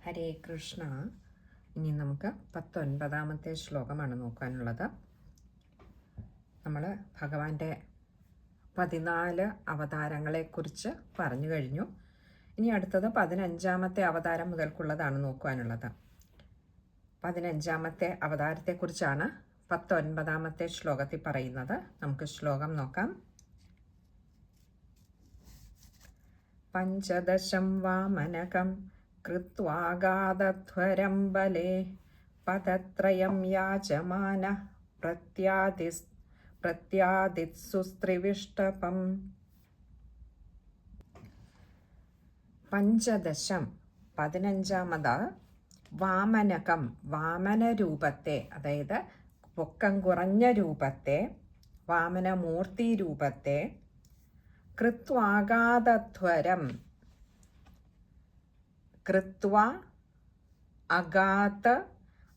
ഹരേ കൃഷ്ണ. ഇനി നമുക്ക് 19ാമത്തെ ശ്ലോകമാണ് നോക്കാനുള്ളത്. നമ്മൾ ഭഗവാന്റെ 14 അവതാരങ്ങളെക്കുറിച്ച് പറഞ്ഞു കഴിഞ്ഞു. ഇനി അടുത്തത് 15ാമത്തെ അവതാരം മുതൽക്കുള്ളതാണ് നോക്കുവാനുള്ളത്. 15ാമത്തെ അവതാരത്തെക്കുറിച്ചാണ് 19ാമത്തെ ശ്ലോകത്തിൽ പറയുന്നത്. നമുക്ക് ശ്ലോകം നോക്കാം. പഞ്ചദശം വാമനകം കൃത്വാഗാധധ്വരം ബലേ പദത്രയം യാചമാന പ്രത്യാദിത്സുസ്ത്രിവിഷ്ടപം. പഞ്ചദശം 15ാമത് വാമനകം, വാമനരൂപത്തെ, അതായത് പൊക്കം കുറഞ്ഞ രൂപത്തെ, വാമനമൂർത്തി രൂപത്തെ, കൃത്വാഗാധധ്വരം, കൃത്വ അഗാധ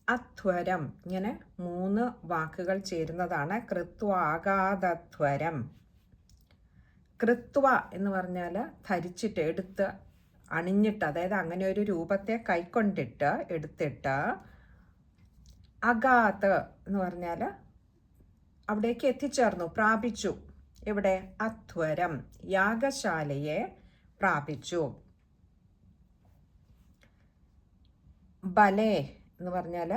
അധ്വരം, ഇങ്ങനെ 3 വാക്കുകൾ ചേരുന്നതാണ് കൃത്വാഗാധധ്വരം. കൃത്വ എന്ന് പറഞ്ഞാൽ ധരിച്ചിട്ട്, എടുത്ത്, അണിഞ്ഞിട്ട്, അതായത് അങ്ങനെ ഒരു രൂപത്തെ കൈക്കൊണ്ടിട്ട്, എടുത്തിട്ട്. അഗാധ എന്ന് പറഞ്ഞാൽ അവിടേക്ക് എത്തിച്ചേർന്നു, പ്രാപിച്ചു. എവിടെ? അധ്വരം, യാഗശാലയെ പ്രാപിച്ചു. ബലേ എന്ന് പറഞ്ഞാൽ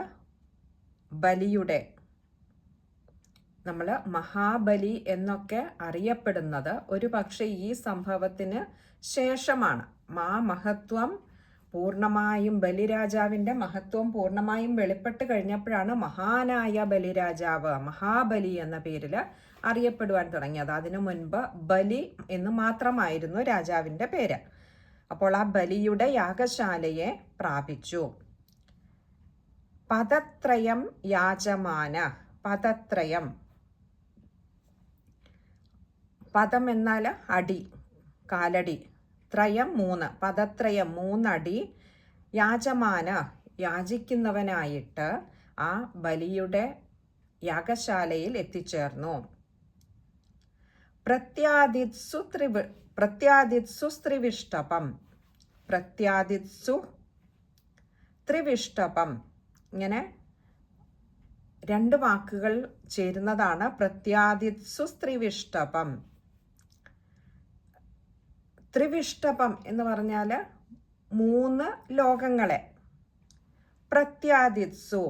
ബലിയുടെ, നമ്മൾ മഹാബലി എന്നൊക്കെ അറിയപ്പെടുന്നത് ഒരു പക്ഷേ ഈ സംഭവത്തിന് ശേഷമാണ്. മഹത്വം പൂർണ്ണമായും, ബലിരാജാവിൻ്റെ മഹത്വം പൂർണ്ണമായും വെളിപ്പെട്ട് കഴിഞ്ഞപ്പോഴാണ് മഹാനായ ബലിരാജാവ്, മഹാബലി എന്ന പേരിൽ അറിയപ്പെടുവാൻ തുടങ്ങിയത്. അതിനു മുൻപ് ബലി എന്ന് മാത്രമായിരുന്നു രാജാവിൻ്റെ പേര്. അപ്പോൾ ആ ബലിയുടെ യാഗശാലയെ പ്രാപിച്ചു. പദത്രയം യാചമാന, പദത്രയം, പദം എന്നാൽ അടി, കാലടി, ത്രയം 3, പദത്രയം 3 അടി, യാചമാന യാചിക്കുന്നവനായിട്ട് ആ ബലിയുടെ യാഗശാലയിൽ എത്തിച്ചേർന്നു. പ്രത്യാദിത്സു ത്രിവിഷ്ടപം, പ്രത്യാദിത്സു ത്രിവിഷ്ടപം, ഇങ്ങനെ 2 വാക്കുകൾ ചേരുന്നതാണ് പ്രത്യാദിത്സു ത്രിവിഷ്ടപം. ത്രിവിഷ്ടപം എന്ന് പറഞ്ഞാൽ 3 ലോകങ്ങളെ, പ്രത്യാദിത്സു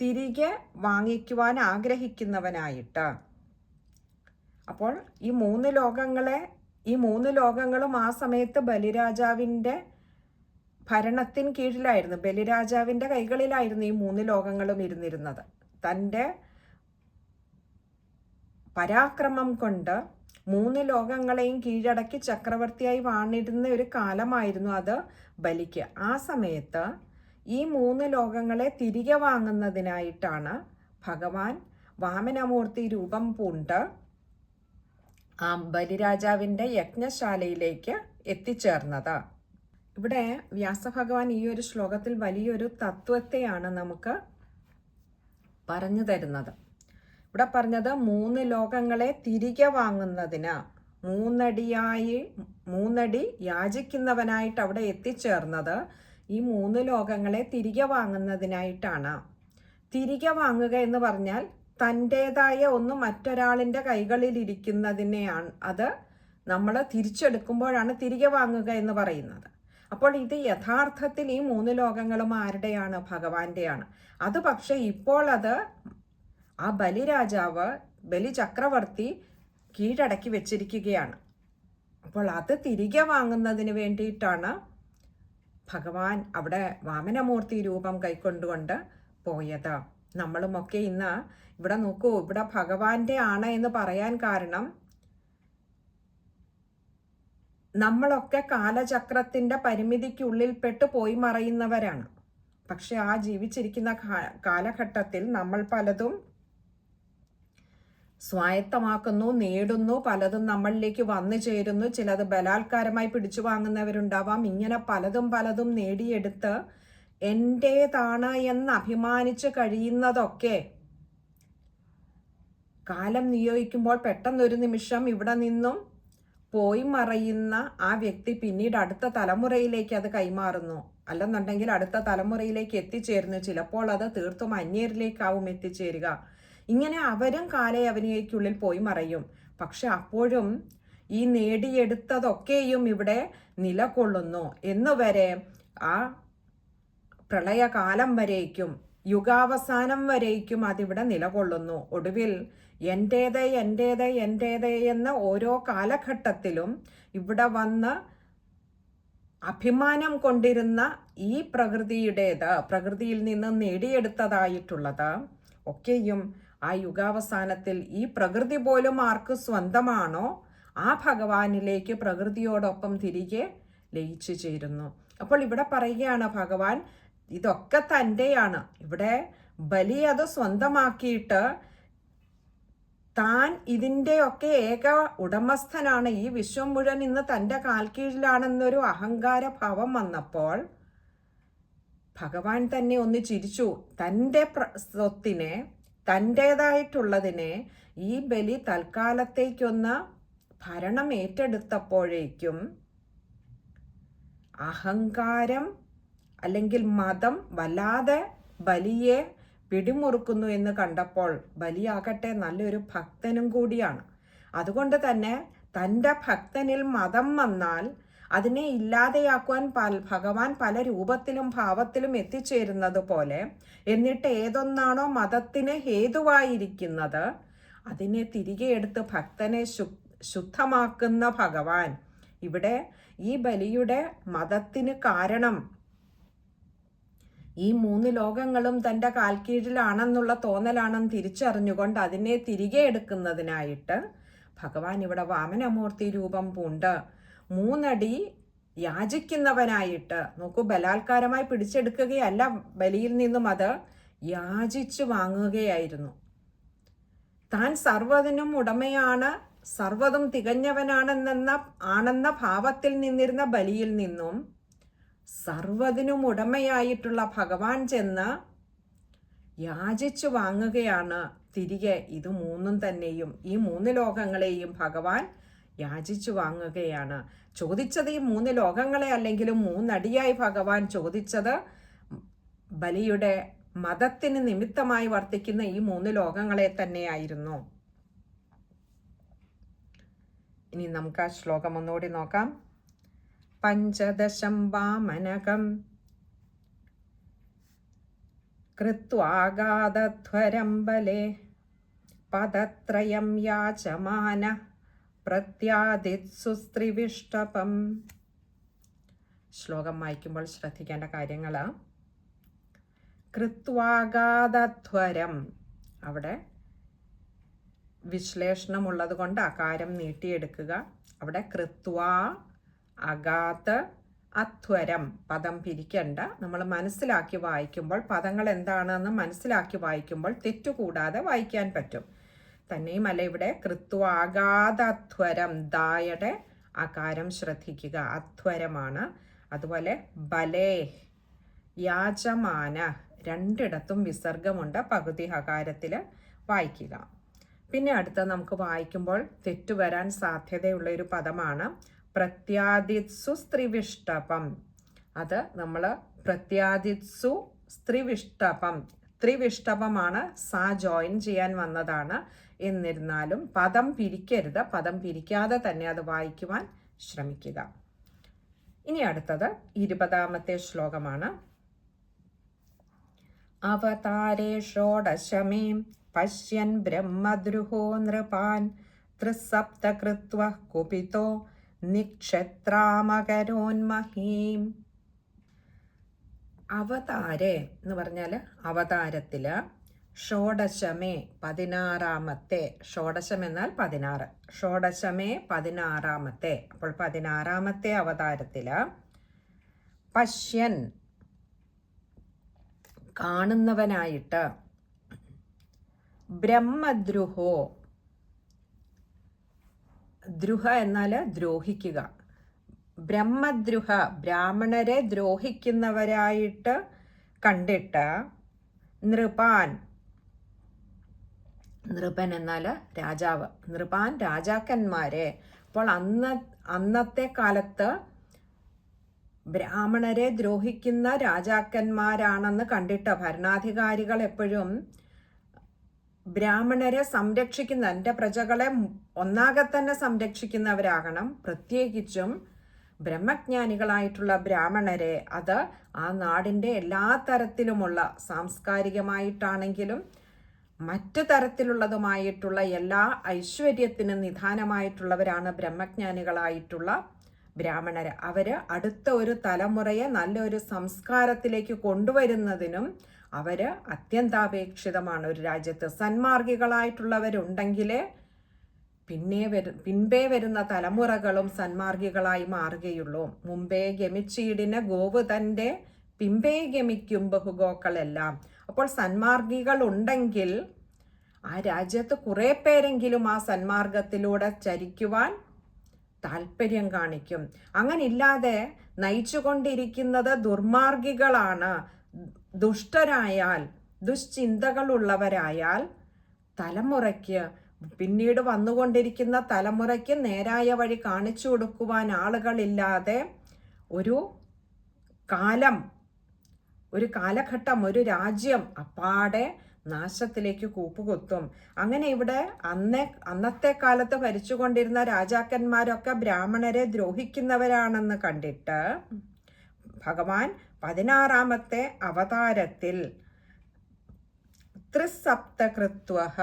തിരികെ വാങ്ങിക്കുവാൻ ആഗ്രഹിക്കുന്നവനായിട്ട്. അപ്പോൾ ഈ 3 ലോകങ്ങളും ആ സമയത്ത് ബലിരാജാവിൻ്റെ ഭരണത്തിന് കീഴിലായിരുന്നു, ബലിരാജാവിൻ്റെ കൈകളിലായിരുന്നു ഈ 3 ലോകങ്ങളും ഇരുന്നിരുന്നത്. തൻ്റെ പരാക്രമം കൊണ്ട് 3 ലോകങ്ങളെയും കീഴടക്കി ചക്രവർത്തിയായി വാണിരുന്ന ഒരു കാലമായിരുന്നു അത് ബലിക്ക്. ആ സമയത്ത് ഈ 3 ലോകങ്ങളെ തിരികെ വാങ്ങുന്നതിനായിട്ടാണ് ഭഗവാൻ വാമനമൂർത്തി രൂപം പൂണ്ട് ആ ബലിരാജാവിൻ്റെ യജ്ഞശാലയിലേക്ക് എത്തിച്ചേർന്നത്. ഇവിടെ വ്യാസഭഗവാൻ ഈ ഒരു ശ്ലോകത്തിൽ വലിയൊരു തത്വത്തെയാണ് നമുക്ക് പറഞ്ഞു തരുന്നത്. ഇവിടെ പറഞ്ഞത് 3 ലോകങ്ങളെ തിരികെ വാങ്ങുന്നതിന്, 3 അടി യാചിക്കുന്നവനായിട്ട് അവിടെ എത്തിച്ചേർന്നത് ഈ 3 ലോകങ്ങളെ തിരികെ വാങ്ങുന്നതിനായിട്ടാണ്. തിരികെ വാങ്ങുക എന്ന് പറഞ്ഞാൽ തൻ്റേതായ ഒന്ന് മറ്റൊരാളിൻ്റെ കൈകളിൽ ഇരിക്കുന്നതിനെയാണ്, അത് നമ്മൾ തിരിച്ചെടുക്കുമ്പോഴാണ് തിരികെ വാങ്ങുക എന്ന് പറയുന്നത്. അപ്പോൾ ഇത് യഥാർത്ഥത്തിൽ ഈ 3 ലോകങ്ങളും ആരുടെയാണ്? ഭഗവാന്റെയാണ്. അത് പക്ഷേ ഇപ്പോൾ അത് ആ ബലിരാജാവ്, ബലി ചക്രവർത്തി കീഴടക്കി വെച്ചിരിക്കുകയാണ്. അപ്പോൾ അത് തിരികെ വാങ്ങുന്നതിന് വേണ്ടിയിട്ടാണ് ഭഗവാൻ അവിടെ വാമനമൂർത്തി രൂപം കൈക്കൊണ്ടുകൊണ്ട് പോയത്. നമ്മളുമൊക്കെ ഇന്ന് ഇവിടെ നോക്കൂ, ഇവിടെ ഭഗവാന്റെ ആണ് എന്ന് പറയാൻ കാരണം നമ്മളൊക്കെ കാലചക്രത്തിൻ്റെ പരിമിതിക്കുള്ളിൽപ്പെട്ട് പോയി മറയുന്നവരാണ്. പക്ഷെ ആ ജീവിച്ചിരിക്കുന്ന കാലഘട്ടത്തിൽ നമ്മൾ പലതും സ്വായത്തമാക്കുന്നു, നേടുന്നു, പലതും നമ്മളിലേക്ക് വന്നു ചേരുന്നു. ചിലത് ബലാത്കാരമായി പിടിച്ചു വാങ്ങുന്നവരുണ്ടാവാം. ഇങ്ങനെ പലതും നേടിയെടുത്ത് എൻ്റേതാണ് എന്ന് അഭിമാനിച്ച് കഴിയുന്നതൊക്കെ കാലം നിയോഗിക്കുമ്പോൾ പെട്ടെന്നൊരു നിമിഷം ഇവിടെ നിന്നും പോയി മറയുന്ന ആ വ്യക്തി പിന്നീട് അടുത്ത തലമുറയിലേക്ക് അത് കൈമാറുന്നു, അല്ലെന്നുണ്ടെങ്കിൽ അടുത്ത തലമുറയിലേക്ക് എത്തിച്ചേരുന്നു. ചിലപ്പോൾ അത് തീർത്തും അന്യരിലേക്കാവും എത്തിച്ചേരുക. ഇങ്ങനെ അവരും കാലയവനികയ്ക്കുള്ളിൽ പോയി മറയും. പക്ഷെ അപ്പോഴും ഈ നേടിയെടുത്തതൊക്കെയും ഇവിടെ നിലകൊള്ളുന്നു എന്നുവരെ ആ പ്രളയകാലം വരേക്കും, യുഗാവസാനം വരേക്കും അതിവിടെ നിലകൊള്ളുന്നു. ഒടുവിൽ എൻ്റേത് എൻ്റേത് എൻ്റേത് എന്ന ഓരോ കാലഘട്ടത്തിലും ഇവിടെ വന്ന് അഭിമാനം കൊണ്ടിരുന്ന ഈ പ്രകൃതിയിൽ നിന്ന് നേടിയെടുത്തതായിട്ടുള്ളത് ഒക്കെയും ആ യുഗാവസാനത്തിൽ ഈ പ്രകൃതി പോലും ആർക്ക് സ്വന്തമാണോ ആ ഭഗവാനിലേക്ക് പ്രകൃതിയോടൊപ്പം തിരികെ ലയിച്ചു ചേരുന്നു. അപ്പോൾ ഇവിടെ പറയുകയാണ് ഭഗവാൻ ഇതൊക്കെ തൻ്റെയാണ്. ഇവിടെ ബലി അത് സ്വന്തമാക്കിയിട്ട് താൻ ഇതിൻ്റെയൊക്കെ ഏക ഉടമസ്ഥനാണ്, ഈ വിശ്വം മുഴുവൻ ഇന്ന് തൻ്റെ കാൽക്കീഴിലാണെന്നൊരു അഹങ്കാര ഭാവം വന്നപ്പോൾ ഭഗവാൻ തന്നെ ഒന്ന് ചിരിച്ചു. തൻ്റെ സ്വത്തിനെ, തൻ്റേതായിട്ടുള്ളതിനെ ഈ ബലി തൽക്കാലത്തേക്കൊന്ന് ഭരണം ഏറ്റെടുത്തപ്പോഴേക്കും അഹങ്കാരം അല്ലെങ്കിൽ മതം വല്ലാതെ ബലിയെ പിടിമുറുക്കുന്നു എന്ന് കണ്ടപ്പോൾ, ബലിയാകട്ടെ നല്ലൊരു ഭക്തനും കൂടിയാണ്. അതുകൊണ്ട് തന്നെ തൻ്റെ ഭക്തനിൽ മതം വന്നാൽ അതിനെ ഇല്ലാതെയാക്കുവാൻ ഭഗവാൻ പല രൂപത്തിലും ഭാവത്തിലും എത്തിച്ചേരുന്നത് പോലെ, എന്നിട്ട് ഏതൊന്നാണോ മതത്തിന് ഹേതുവായിരിക്കുന്നത് അതിനെ തിരികെ എടുത്ത് ഭക്തനെ ശുദ്ധമാക്കുന്ന ഭഗവാൻ ഇവിടെ ഈ ബലിയുടെ മതത്തിന് കാരണം ഈ 3 ലോകങ്ങളും തൻ്റെ കാൽക്കീഴിലാണെന്നുള്ള തോന്നലാണെന്ന് തിരിച്ചറിഞ്ഞുകൊണ്ട് അതിനെ തിരികെ എടുക്കുന്നതിനായിട്ട് ഭഗവാൻ ഇവിടെ വാമനമൂർത്തി രൂപം പൂണ്ട് 3 അടി യാചിക്കുന്നവനായിട്ട്, നോക്കൂ, ബലാത്കാരമായി പിടിച്ചെടുക്കുകയല്ല, ബലിയിൽ നിന്നും അത് യാചിച്ചു വാങ്ങുകയായിരുന്നു. താൻ സർവ്വതിനും ഉടമയാണ്, സർവ്വതും തികഞ്ഞവനാണെന്ന ഭാവത്തിൽ നിന്നിരുന്ന ബലിയിൽ നിന്നും സർവ്വതിനും ഉടമയായിട്ടുള്ള ഭഗവാൻ ചെന്ന് യാചിച്ചു വാങ്ങുകയാണ് തിരികെ. ഇത് 3 തന്നെയും, ഈ 3 ലോകങ്ങളെയും ഭഗവാൻ യാചിച്ചു വാങ്ങുകയാണ്. ചോദിച്ചത് ഈ 3 ലോകങ്ങളെ അല്ലെങ്കിലും 3 അടിയായി ഭഗവാൻ ചോദിച്ചത് ബലിയുടെ മതത്തിന് നിമിത്തമായി വർത്തിക്കുന്ന ഈ 3 ലോകങ്ങളെ തന്നെയായിരുന്നു. ഇനി നമുക്ക് ആ ശ്ലോകം ഒന്നുകൂടി നോക്കാം. പഞ്ചദശം വാമനകം കൃത്വാഗാധധ്വരം ബലേ പദത്രയം യാചമാന പ്രത്യാദിത്സുസ്ത്രിവിഷ്ടപം. ശ്ലോകം വായിക്കുമ്പോൾ ശ്രദ്ധിക്കേണ്ട കാര്യങ്ങൾ: കൃത്വാഗാധധ്വരം, അവിടെ വിശ്ലേഷണമുള്ളത് കൊണ്ട് അകാരം നീട്ടിയെടുക്കുക. അവിടെ കൃത്വാ അഗാധ അധ്വരം, പദം പിരിക്കണ്ട. നമ്മൾ മനസ്സിലാക്കി വായിക്കുമ്പോൾ, പദങ്ങൾ എന്താണെന്ന് മനസ്സിലാക്കി വായിക്കുമ്പോൾ തെറ്റുകൂടാതെ വായിക്കാൻ പറ്റും. തന്നെയുമല്ല, ഇവിടെ കൃത്വാഗാധ അധ്വരം, ദായുടെ അകാരം ശ്രദ്ധിക്കുക, അധ്വരമാണ്. അതുപോലെ ബലേ യാചമാന, രണ്ടിടത്തും വിസർഗമുണ്ട്, പകുതി ഹകാരത്തിൽ വായിക്കുക. പിന്നെ അടുത്ത നമുക്ക് വായിക്കുമ്പോൾ തെറ്റുവരാൻ സാധ്യതയുള്ള ഒരു പദമാണ് പ്രത്യാദിത്സു സ്ത്രീവിഷ്ടപം. അത് നമ്മൾ പ്രത്യാദിത്സു സ്ത്രീവിഷ്ടപം, ത്രിവിഷ്ടപമാണ്, സാ ജോയിൻ ചെയ്യാൻ വന്നതാണ്. എന്നിരുന്നാലും പദം പിരിക്കരുത്, പദം പിരിക്കാതെ തന്നെ അത് വായിക്കുവാൻ ശ്രമിക്കുക. ഇനി അടുത്തത് 20ാമത്തെ ശ്ലോകമാണ്. അവതാരേ ഷോഡശമേ പശ്യൻ ബ്രഹ്മദ്രുഹോ നൃപാൻ ത്രിസപ്ത കൃത്വ കുപിതോ നിക്ഷത്രാമകരോന്മഹീം. അവതാരേ എന്ന് പറഞ്ഞാൽ അവതാരത്തില്, ഷോഡശമേ 16ാമത്തെ, ഷോഡശം എന്നാൽ 16, ഷോഡശമേ 16ാമത്തെ. അപ്പോൾ 16ാമത്തെ അവതാരത്തില് പശ്യൻ കാണുന്നവനായിട്ട്, ബ്രഹ്മദ്രുഹോ, ദ്രുഹ എന്നാൽ ദ്രോഹിക്കുക, ബ്രഹ്മദ്രുഹ ബ്രാഹ്മണരെ ദ്രോഹിക്കുന്നവരായിട്ട് കണ്ടിട്ട്, നൃപാൻ, നൃപൻ എന്നാൽ രാജാവ്, നൃപാൻ രാജാക്കന്മാരെ അപ്പോൾ അന്നത്തെ കാലത്ത് ബ്രാഹ്മണരെ ദ്രോഹിക്കുന്ന രാജാക്കന്മാരാണെന്ന് കണ്ടിട്ട് ഭരണാധികാരികൾ എപ്പോഴും ബ്രാഹ്മണരെ സംരക്ഷിക്കുന്ന, എൻ്റെ പ്രജകളെ ഒന്നാകെ തന്നെ സംരക്ഷിക്കുന്നവരാകണം. പ്രത്യേകിച്ചും ബ്രഹ്മജ്ഞാനികളായിട്ടുള്ള ബ്രാഹ്മണരെ, അത് ആ നാടിൻ്റെ എല്ലാ തരത്തിലുമുള്ള സാംസ്കാരികമായിട്ടാണെങ്കിലും മറ്റു തരത്തിലുള്ളതുമായിട്ടുള്ള എല്ലാ ഐശ്വര്യത്തിനും നിദാനമായിട്ടുള്ളവരാണ് ബ്രഹ്മജ്ഞാനികളായിട്ടുള്ള ബ്രാഹ്മണർ. അവർ അടുത്ത ഒരു തലമുറയെ നല്ലൊരു സംസ്കാരത്തിലേക്ക് കൊണ്ടുവരുന്നതിനും അവർ അത്യന്താപേക്ഷിതമാണ്. ഒരു രാജ്യത്ത് സന്മാർഗികളായിട്ടുള്ളവരുണ്ടെങ്കിലേ പിൻപേ വരുന്ന തലമുറകളും സന്മാർഗികളായി മാറുകയുള്ളൂ. മുമ്പേ ഗമിച്ചീടിന് ഗോവ് തൻ്റെ പിമ്പേ ഗമിക്കും ബഹുഗോക്കളെല്ലാം. അപ്പോൾ സന്മാർഗികൾ ഉണ്ടെങ്കിൽ ആ രാജ്യത്ത് കുറേ പേരെങ്കിലും ആ സന്മാർഗത്തിലൂടെ ചരിക്കുവാൻ താല്പര്യം കാണിക്കും. അങ്ങനില്ലാതെ നയിച്ചുകൊണ്ടിരിക്കുന്നത് ദുർമാർഗികളാണ്, ദുഷ്ടരായാൽ, ദുശ്ചിന്തകളുള്ളവരായാൽ തലമുറയ്ക്ക്, പിന്നീട് വന്നുകൊണ്ടിരിക്കുന്ന തലമുറയ്ക്ക് നേരായ വഴി കാണിച്ചു കൊടുക്കുവാൻ ആളുകളില്ലാതെ ഒരു കാലഘട്ടം, ഒരു രാജ്യം അപ്പാടെ നാശത്തിലേക്ക് കൂപ്പുകുത്തും. അങ്ങനെ ഇവിടെ അന്നത്തെ കാലത്ത് ഭരിച്ചുകൊണ്ടിരുന്ന രാജാക്കന്മാരൊക്കെ ബ്രാഹ്മണരെ ദ്രോഹിക്കുന്നവരാണെന്ന് കണ്ടിട്ട് ഭഗവാൻ 16ാമത്തെ അവതാരത്തിൽ ത്രിസപ്തകൃത്വഃ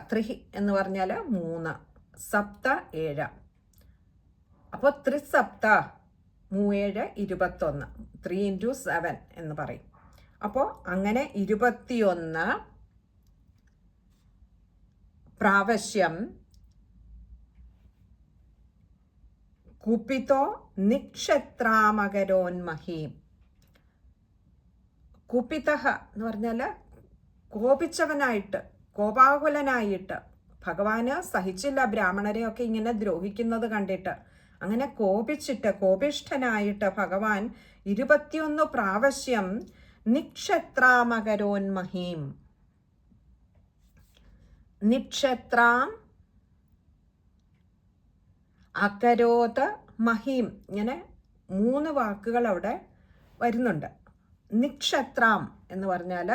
ത്രി എന്ന് പറഞ്ഞാൽ 3, സപ്ത 7. അപ്പോൾ ത്രിസപ്ത 3 7 21, 3 × 7 എന്ന് പറയും. അപ്പോൾ അങ്ങനെ 21 പ്രാവശ്യം കുപിതോ നിക്ഷത്രാമകരോന്മഹീം. കുപിതഃ എന്ന് പറഞ്ഞാൽ കോപിച്ചവനായിട്ട്, കോപാകുലനായിട്ട്. ഭഗവാന് സഹിച്ചില്ല ബ്രാഹ്മണരെയൊക്കെ ഇങ്ങനെ ദ്രോഹിക്കുന്നത് കണ്ടിട്ട്. അങ്ങനെ കോപിഷ്ഠനായിട്ട് ഭഗവാൻ 21 പ്രാവശ്യം നിക്ഷത്രാമകരോന്മഹീം, നിക്ഷത്രാം അകരോത് മഹീം, ഇങ്ങനെ 3 വാക്കുകൾ അവിടെ വരുന്നുണ്ട്. നിക്ഷത്രാം എന്ന് പറഞ്ഞാൽ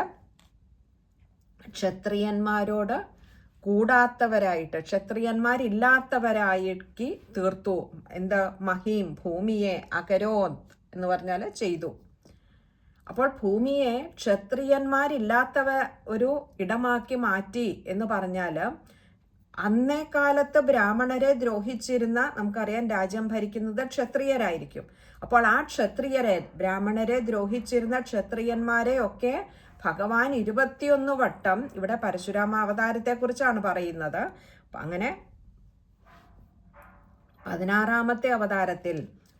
ക്ഷത്രിയന്മാരോട് കൂടാത്തവരായിട്ട്, ക്ഷത്രിയന്മാരില്ലാത്തവരാക്കി തീർത്തു. എന്താ? മഹീം, ഭൂമിയെ, അകരോത് എന്ന് പറഞ്ഞാൽ ചെയ്തു. അപ്പോൾ ഭൂമിയെ ക്ഷത്രിയന്മാരില്ലാത്തവ ഒരു ഇടമാക്കി മാറ്റി എന്ന് പറഞ്ഞാൽ, അന്നേ കാലത്ത് ബ്രാഹ്മണരെ ദ്രോഹിച്ചിരുന്ന, നമുക്കറിയാം രാജ്യം ഭരിക്കുന്നത് ക്ഷത്രിയരായിരിക്കും. അപ്പോൾ ആ ക്ഷത്രിയരെ, ബ്രാഹ്മണരെ ദ്രോഹിച്ചിരുന്ന ക്ഷത്രിയന്മാരെ ഒക്കെ ഭഗവാൻ 21 വട്ടം, ഇവിടെ പരശുരാമ അവതാരത്തെക്കുറിച്ചാണ് പറയുന്നത്. അങ്ങനെ 16ാമത്തെ അവതാരത്തിൽ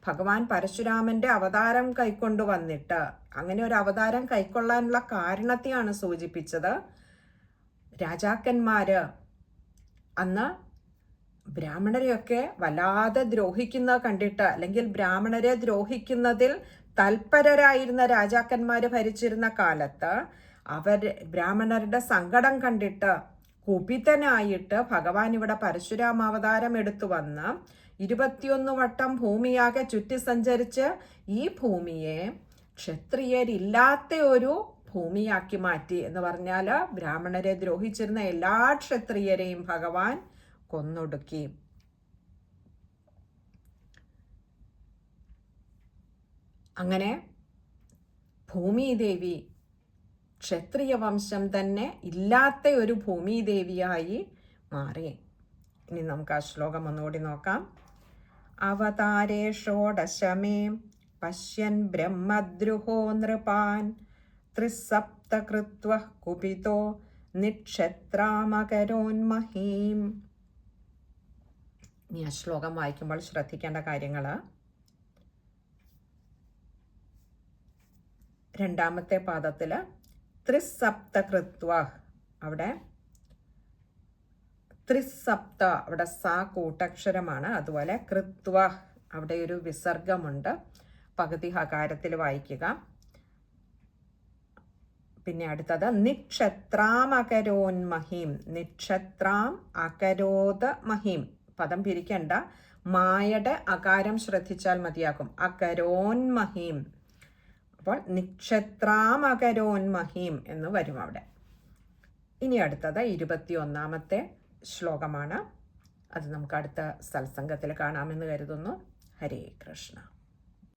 ഭഗവാൻ പരശുരാമന്റെ അവതാരം കൈക്കൊണ്ടു വന്നിട്ട്, അങ്ങനെ ഒരു അവതാരം കൈക്കൊള്ളാനുള്ള കാരണത്തെയാണ് സൂചിപ്പിച്ചത്. രാജാക്കന്മാര് അന്ന് ബ്രാഹ്മണരെയൊക്കെ വല്ലാതെ ദ്രോഹിക്കുന്നത് കണ്ടിട്ട്, അല്ലെങ്കിൽ ബ്രാഹ്മണരെ ദ്രോഹിക്കുന്നതിൽ തൽപരരായിരുന്ന രാജാക്കന്മാര് ഭരിച്ചിരുന്ന കാലത്ത് ബ്രാഹ്മണരുടെ സങ്കടം കണ്ടിട്ട് കുപിതനായിട്ട് ഭഗവാൻ ഇവിടെ പരശുരാമാവതാരം എടുത്തു വന്ന് 21 വട്ടം ഭൂമിയാകെ ചുറ്റി സഞ്ചരിച്ച് ഈ ഭൂമിയെ ക്ഷത്രിയരില്ലാത്ത ഒരു ഭൂമിയാക്കി മാറ്റി. എന്ന് പറഞ്ഞാൽ ബ്രാഹ്മണരെ ദ്രോഹിച്ചിരുന്ന എല്ലാ ക്ഷത്രിയരെയും ഭഗവാൻ കൊന്നൊടുക്കി. അങ്ങനെ ഭൂമിദേവി ക്ഷത്രിയ വംശം തന്നെ ഇല്ലാത്ത ഒരു ഭൂമിദേവിയായി മാറി. ഇനി നമുക്ക് ആ ശ്ലോകം ഒന്നുകൂടി നോക്കാം. അവതാരേ ഷോഡശമേ പശ്യൻ ബ്രഹ്മദ്രുഹോ നൃപാൻ ത്രിസപ്തകൃത്വഃ കുപിതോ നിക്ഷത്രാമകരോന്മഹീം. ഇനി ആ ശ്ലോകം വായിക്കുമ്പോൾ ശ്രദ്ധിക്കേണ്ട കാര്യങ്ങൾ: 2ാമത്തെ പാദത്തിൽ ത്രിസപ്തകൃത്വഃ, അവിടെ ത്രിസപ്ത, അവിടെ സാ കൂട്ടക്ഷരമാണ്. അതുപോലെ കൃത്വഃ, അവിടെ ഒരു വിസർഗമുണ്ട്. പകുതി ഹകാരത്തിൽ വായിക്കുക. പിന്നെ അടുത്തത് നിക്ഷത്രാം അകരോന്മഹീം. നിക്ഷത്രാം അകരോത് മഹീം. പദം പിരിക്കണ്ട, മായയുടെ അകാരം ശ്രദ്ധിച്ചാൽ മതിയാകും. അകരോന്മഹീം. അപ്പോൾ നിക്ഷത്രാം അകരോന്മഹീം എന്ന് വരും അവിടെ. ഇനി അടുത്തത് 21-ാമത്തെ ശ്ലോകമാണ്. അത് നമുക്ക് അടുത്ത സത്സംഗത്തിൽ കാണാമെന്ന് കരുതുന്നു. ഹരേ കൃഷ്ണ.